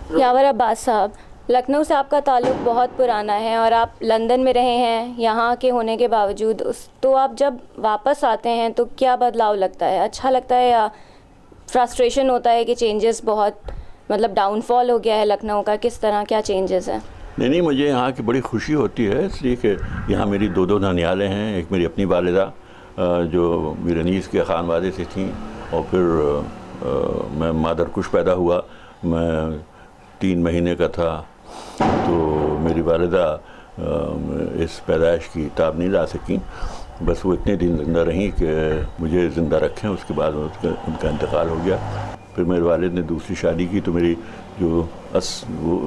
यावर अब्बास साहब, लखनऊ से आपका ताल्लुक़ बहुत पुराना है और आप लंदन में रहे हैं यहाँ के होने के बावजूद। तो आप जब वापस आते हैं तो क्या बदलाव लगता है? अच्छा लगता है या फ्रस्ट्रेशन होता है कि चेंजेस बहुत, मतलब डाउनफॉल हो गया है लखनऊ का? किस तरह, क्या चेंजेस हैं? नहीं, मुझे यहाँ की बड़ी खुशी होती है, इसलिए कि यहाँ मेरी दो ननिहालें हैं। एक मेरी अपनी वालिदा जो मीरनीस के खानवादे से थीं, और फिर मैं मादरकुश पैदा हुआ। मैं 3 महीने का था तो मेरी वालिदा इस पैदाइश की ताब नहीं ला सकीं। बस वो इतने दिन ज़िंदा रहीं कि मुझे ज़िंदा रखें। उसके बाद उनका इंतकाल हो गया। फिर मेरे वालिद ने दूसरी शादी की तो मेरी जो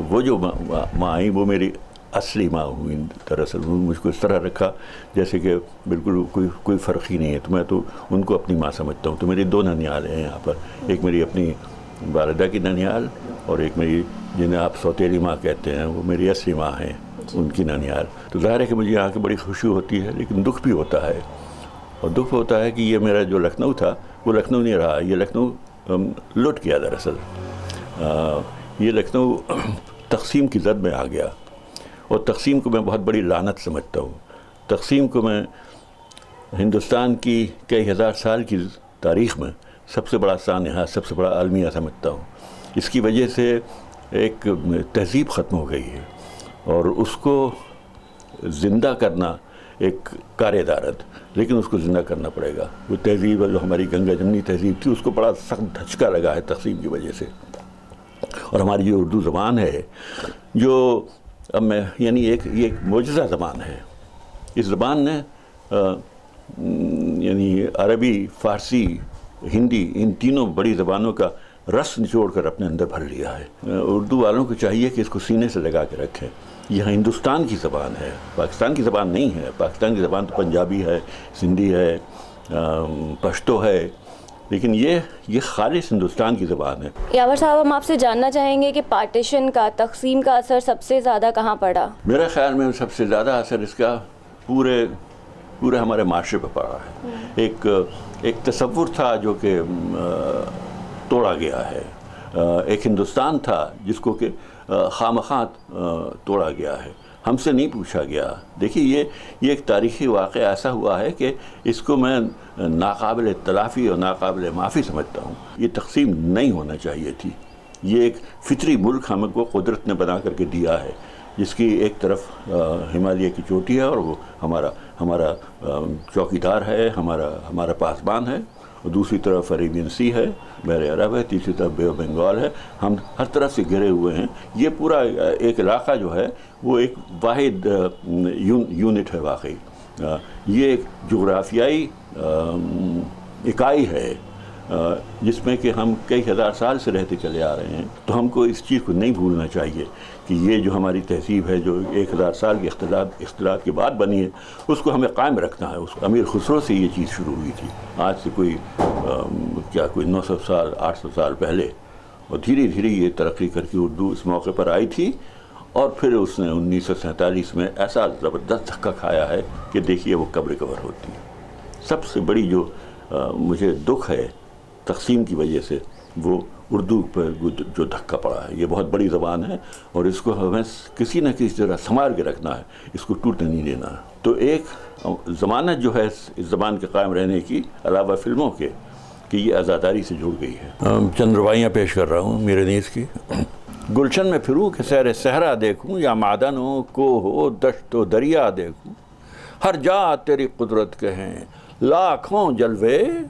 वो जो माँ आई वो मेरी असली माँ हुई। दरअसल मुझको इस तरह रखा जैसे कि बिल्कुल कोई फ़र्क ही नहीं है। तो मैं तो उनको अपनी माँ समझता हूँ। तो मेरी 2 ननिहाल हैं यहाँ पर, एक मेरी अपनी वालिदा की ननिहाल और एक मेरी, जिन्हें आप सौतेली माँ कहते हैं, वो मेरी असली माँ हैं, उनकी ननिहाल। तो ज़ाहिर है कि मुझे यहाँ की बड़ी खुशी होती है, लेकिन दुख भी होता है। और दुख होता है कि ये मेरा जो लखनऊ था वो लखनऊ नहीं रहा। ये लखनऊ लुट गया। दरअसल ये लखनऊ तक़सीम की ज़द में आ गया, और तक़सीम को मैं बहुत बड़ी लानत समझता हूँ। तक़सीम को मैं हिंदुस्तान की कई हज़ार साल की तारीख़ में सबसे बड़ा सानहा, सबसे बड़ा अलमिया समझता हूँ। इसकी वजह से एक तहज़ीब ख़त्म हो गई है, और उसको ज़िंदा करना एक कार्यदारत, लेकिन उसको ज़िंदा करना पड़ेगा। वो तहज़ीब जो हमारी गंगा जमनी तहज़ीब थी, उसको बड़ा सख्त धचका लगा है तक़सीम की वजह से। और हमारी जो उर्दू ज़बान है, जो अब मैं यानी ये एक मोजज़ा ज़बान है। इस ज़बान ने यानी अरबी, फ़ारसी, हिंदी, इन तीनों बड़ी ज़बानों का रस निचोड़ कर अपने अंदर भर लिया है। उर्दू वालों को चाहिए कि इसको सीने से लगा के रखें। यह हिंदुस्तान की ज़बान है, पाकिस्तान की ज़बान नहीं है। पाकिस्तान की ज़बान तो पंजाबी है, सिंधी है, पश्तो है, लेकिन ये खालिस हिंदुस्तान की ज़बान है। यावर साहब, हम आपसे जानना चाहेंगे कि पार्टीशन का, तक़सीम का असर सबसे ज़्यादा कहाँ पड़ा? मेरे ख़्याल में सबसे ज़्यादा असर इसका पूरे हमारे माशरे पर पड़ा है। एक तसव्वुर था जो कि तोड़ा गया है। एक हिंदुस्तान था जिसको कि खामख़ा तोड़ा गया है, हमसे नहीं पूछा गया। देखिए ये एक तारीख़ी वाक़या ऐसा हुआ है कि इसको मैं नाक़ाबिल तलाफ़ी और नाक़ाबिल माफ़ी समझता हूँ। ये तक़सीम नहीं होना चाहिए थी। ये एक फ़ितरी मुल्क हमको कुदरत ने बना करके दिया है, जिसकी एक तरफ हिमालय की चोटी है और वो हमारा चौकीदार है, हमारा पासबान है, और दूसरी तरफ अरेबियन सी है, बहर अरब है, तीसरी तरफ बे ऑफ बंगाल है। हम हर तरफ से घिरे हुए हैं। ये पूरा एक इलाक़ा जो है वो एक वाहिद यूनिट है वाकई। ये एक जोग्राफियाई इकाई है जिसमें कि हम कई हज़ार साल से रहते चले आ रहे हैं। तो हमको इस चीज़ को नहीं भूलना चाहिए कि ये जो हमारी तहज़ीब है, जो 1000 साल के इख्तिलाफ के बाद बनी है, उसको हमें कायम रखना है। उसको अमीर खुसरो से ये चीज़ शुरू हुई थी, आज से कोई 900 साल 800 साल पहले। और धीरे धीरे ये तरक्की करके उर्दू इस मौके पर आई थी, और फिर उसने 1947 में ऐसा ज़बरदस्त धक्का खाया है कि देखिए वो कब रिकवर होती है। सबसे बड़ी जो मुझे दुख है तक़सीम की वजह से, वो उर्दू पर जो धक्का पड़ा है। ये बहुत बड़ी ज़बान है और इसको हमें किसी न किसी तरह संभाल के रखना है, इसको टूटने नहीं देना है। तो एक ज़मानत जो है इस ज़बान के कायम रहने की, अलावा फ़िल्मों के, कि ये आज़ादारी से जुड़ गई है। चंद रवाइयाँ पेश कर रहा हूँ मीरनीस की। गुलशन में फिरूँ कि सैर सहरा देखूँ, या मादन हो, को हो, दश्त हो, दरिया देखूँ, हर जा तेरी कुदरत के हैं लाखों जलवे,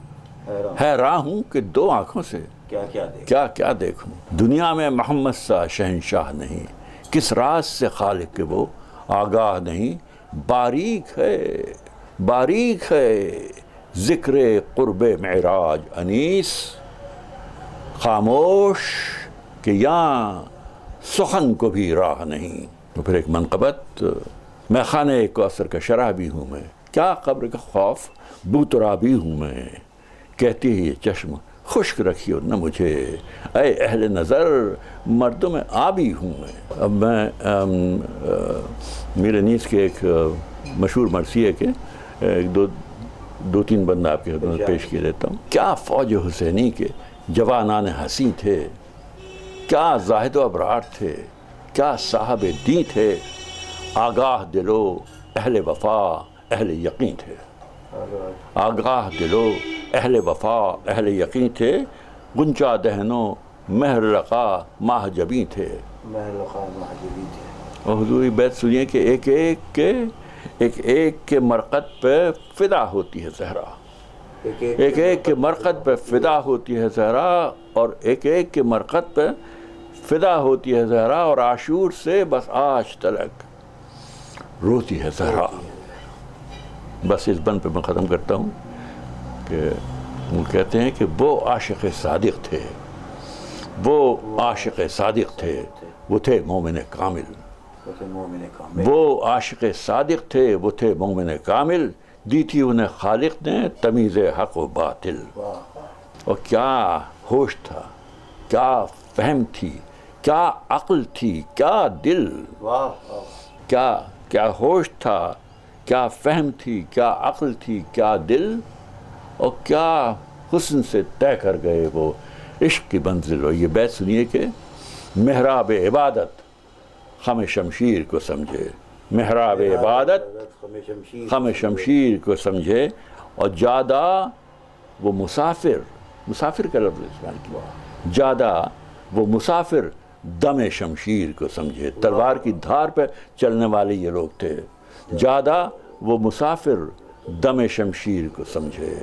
हैरान हूँ कि 2 आँखों से क्या क्या देखूँ। दुनिया में मोहम्मद सा शहंशाह नहीं, किस राज से खालिक के वो आगाह नहीं। बारीक है ज़िक्र क़ुर्बे मेराज अनीस, खामोश कि यहाँ सुखन को भी राह नहीं। तो फिर एक मनक़बत, मैं खाने कौसर का शराबी हूँ मैं, क्या कब्र का खौफ बूतराबी हूँ मैं। कहती है ये चश्म खुश्क रखियो न मुझे, ऐ अहले नज़र मर्दों में आबी हूँ मैं। अब मैं मीरनीस के एक मशहूर मरसिए के दो तीन बंद आपके पेश किए देता हूँ। क्या फ़ौज हुसैनी के जवानान हसी थे, کیا زاہد و ابرار تھے، کیا صاحب دین تھے، آگاہ دلو اہل وفا اہل یقین تھے، آگاہ دلو اہل وفا اہل یقین تھے، گنچا دہنو مہر رقا ماہ جبیں تھے۔ اور حضور بیت سنیے کہ ایک ایک کے مرقد پہ فدا ہوتی ہے زہرا، ایک ایک کے مرقد پہ فدا ہوتی ہے زہرا، اور ایک ایک کے مرقد پہ فدا ہوتی ہے زہرا، اور عاشور سے بس آج تلک روتی ہے زہرا۔ بس اس بند پہ میں ختم کرتا ہوں کہ وہ کہتے ہیں کہ وہ عاشق صادق تھے، وہ عاشق صادق تھے، وہ تھے مومن کامل، وہ عاشق صادق تھے، وہ تھے مومن کامل، دی تھی انہیں خالق نے تمیز حق و باطل۔ اور کیا ہوش تھا، کیا فہم تھی، کیا عقل تھی، کیا دل، کیا ہوش تھا، کیا فہم تھی، کیا عقل تھی، کیا دل، اور کیا حسن سے طے کر گئے وہ عشق کی منزل۔ اور یہ بیت سنیے کہ محراب عبادت خم شمشیر کو سمجھے، محراب عبادت خم شمشیر کو سمجھے، اور جادہ وہ مسافر کا لفظ استعمال کیا، جادہ وہ مسافر دم شمشیر کو سمجھے، تلوار کی دھار پہ چلنے والے یہ لوگ تھے، جادہ وہ مسافر دم شمشیر کو سمجھے۔